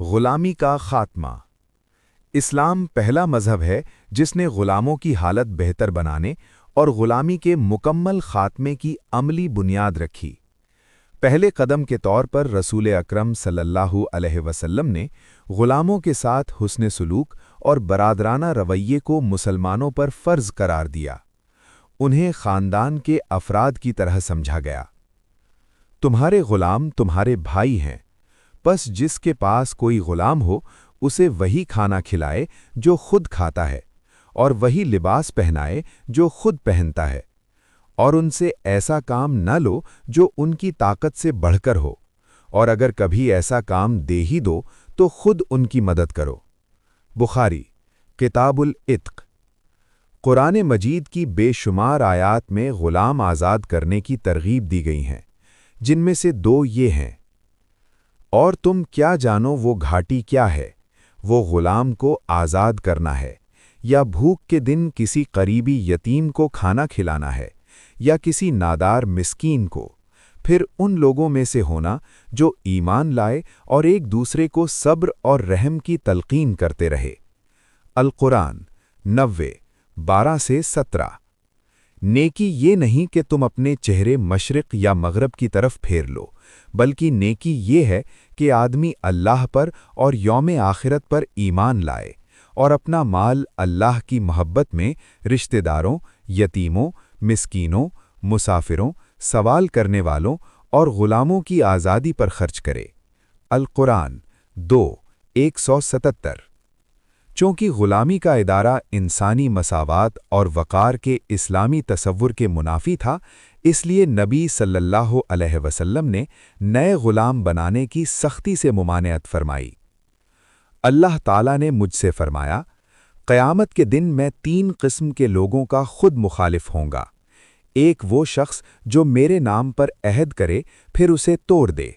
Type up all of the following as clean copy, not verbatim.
غلامی کا خاتمہ۔ اسلام پہلا مذہب ہے جس نے غلاموں کی حالت بہتر بنانے اور غلامی کے مکمل خاتمے کی عملی بنیاد رکھی۔ پہلے قدم کے طور پر رسول اکرم صلی اللہ علیہ وسلم نے غلاموں کے ساتھ حسن سلوک اور برادرانہ رویے کو مسلمانوں پر فرض قرار دیا۔ انہیں خاندان کے افراد کی طرح سمجھا گیا۔ تمہارے غلام تمہارے بھائی ہیں، پس جس کے پاس کوئی غلام ہو اسے وہی کھانا کھلائے جو خود کھاتا ہے، اور وہی لباس پہنائے جو خود پہنتا ہے، اور ان سے ایسا کام نہ لو جو ان کی طاقت سے بڑھ کر ہو، اور اگر کبھی ایسا کام دے ہی دو تو خود ان کی مدد کرو۔ بخاری کتاب العتق۔ قرآن مجید کی بے شمار آیات میں غلام آزاد کرنے کی ترغیب دی گئی ہیں، جن میں سے دو یہ ہیں: اور تم کیا جانو وہ گھاٹی کیا ہے، وہ غلام کو آزاد کرنا ہے، یا بھوک کے دن کسی قریبی یتیم کو کھانا کھلانا ہے، یا کسی نادار مسکین کو، پھر ان لوگوں میں سے ہونا جو ایمان لائے اور ایک دوسرے کو صبر اور رحم کی تلقین کرتے رہے۔ القرآن 90 12 سے 17۔ نیکی یہ نہیں کہ تم اپنے چہرے مشرق یا مغرب کی طرف پھیر لو، بلکہ نیکی یہ ہے کہ آدمی اللہ پر اور یوم آخرت پر ایمان لائے اور اپنا مال اللہ کی محبت میں رشتہ داروں، یتیموں، مسکینوں، مسافروں، سوال کرنے والوں اور غلاموں کی آزادی پر خرچ کرے۔ القرآن 2 177۔ چونکہ غلامی کا ادارہ انسانی مساوات اور وقار کے اسلامی تصور کے منافی تھا، اس لیے نبی صلی اللہ علیہ وسلم نے نئے غلام بنانے کی سختی سے ممانعت فرمائی۔ اللہ تعالیٰ نے مجھ سے فرمایا، قیامت کے دن میں 3 قسم کے لوگوں کا خود مخالف ہوں گا۔ ایک وہ شخص جو میرے نام پر عہد کرے پھر اسے توڑ دے،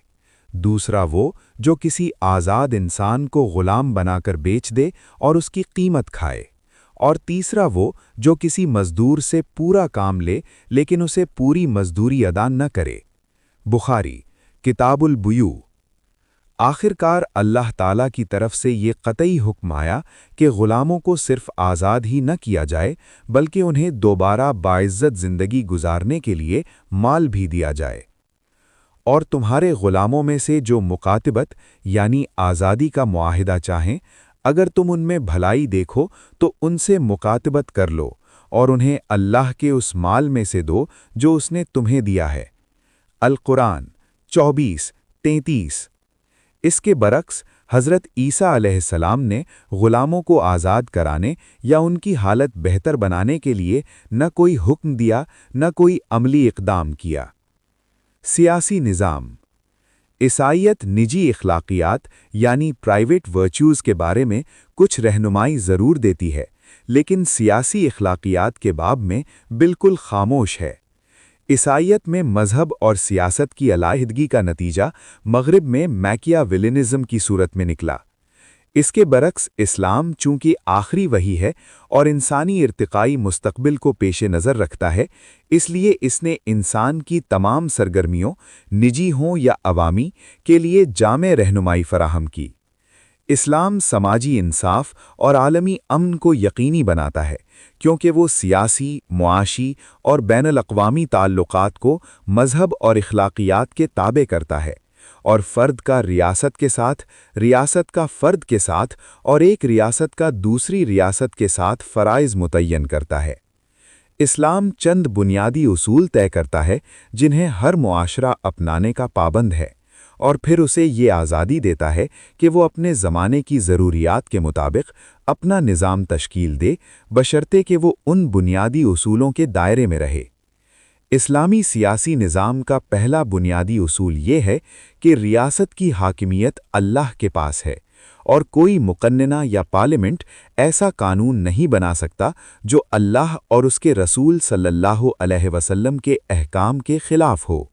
دوسرا وہ جو کسی آزاد انسان کو غلام بنا کر بیچ دے اور اس کی قیمت کھائے، اور تیسرا وہ جو کسی مزدور سے پورا کام لے لیکن اسے پوری مزدوری ادا نہ کرے۔ بخاری کتاب البیوع۔ آخرکار اللہ تعالیٰ کی طرف سے یہ قطعی حکم آیا کہ غلاموں کو صرف آزاد ہی نہ کیا جائے بلکہ انہیں دوبارہ باعزت زندگی گزارنے کے لیے مال بھی دیا جائے۔ اور تمہارے غلاموں میں سے جو مکاتبت یعنی آزادی کا معاہدہ چاہیں، اگر تم ان میں بھلائی دیکھو تو ان سے مکاتبت کر لو اور انہیں اللہ کے اس مال میں سے دو جو اس نے تمہیں دیا ہے۔ القرآن 24 33۔ اس کے برعکس حضرت عیسیٰ علیہ السلام نے غلاموں کو آزاد کرانے یا ان کی حالت بہتر بنانے کے لیے نہ کوئی حکم دیا نہ کوئی عملی اقدام کیا۔ سیاسی نظام۔ عیسائیت نجی اخلاقیات یعنی پرائیویٹ ورچوز کے بارے میں کچھ رہنمائی ضرور دیتی ہے، لیکن سیاسی اخلاقیات کے باب میں بالکل خاموش ہے۔ عیسائیت میں مذہب اور سیاست کی علیحدگی کا نتیجہ مغرب میں میکیاویلنزم کی صورت میں نکلا۔ اس کے برعکس اسلام چونکہ آخری وحی ہے اور انسانی ارتقائی مستقبل کو پیش نظر رکھتا ہے، اس لیے اس نے انسان کی تمام سرگرمیوں، نجی ہوں یا عوامی، کے لیے جامع رہنمائی فراہم کی۔ اسلام سماجی انصاف اور عالمی امن کو یقینی بناتا ہے، کیونکہ وہ سیاسی، معاشی اور بین الاقوامی تعلقات کو مذہب اور اخلاقیات کے تابع کرتا ہے، اور فرد کا ریاست کے ساتھ، ریاست کا فرد کے ساتھ اور ایک ریاست کا دوسری ریاست کے ساتھ فرائض متعین کرتا ہے۔ اسلام چند بنیادی اصول طے کرتا ہے جنہیں ہر معاشرہ اپنانے کا پابند ہے، اور پھر اسے یہ آزادی دیتا ہے کہ وہ اپنے زمانے کی ضروریات کے مطابق اپنا نظام تشکیل دے، بشرطے کہ وہ ان بنیادی اصولوں کے دائرے میں رہے۔ اسلامی سیاسی نظام کا پہلا بنیادی اصول یہ ہے کہ ریاست کی حاکمیت اللہ کے پاس ہے، اور کوئی مقننہ یا پارلیمنٹ ایسا قانون نہیں بنا سکتا جو اللہ اور اس کے رسول صلی اللہ علیہ وسلم کے احکام کے خلاف ہو۔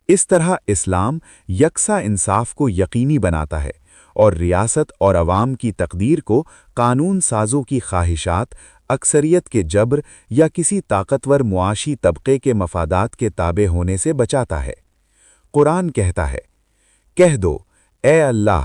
اس طرح اسلام یکساں انصاف کو یقینی بناتا ہے اور ریاست اور عوام کی تقدیر کو قانون سازوں کی خواہشات، اکثریت کے جبر یا کسی طاقتور معاشی طبقے کے مفادات کے تابع ہونے سے بچاتا ہے۔ قرآن کہتا ہے، کہہ دو، اے اللہ،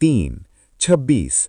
3:26।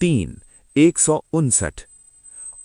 3:159।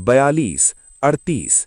42:38।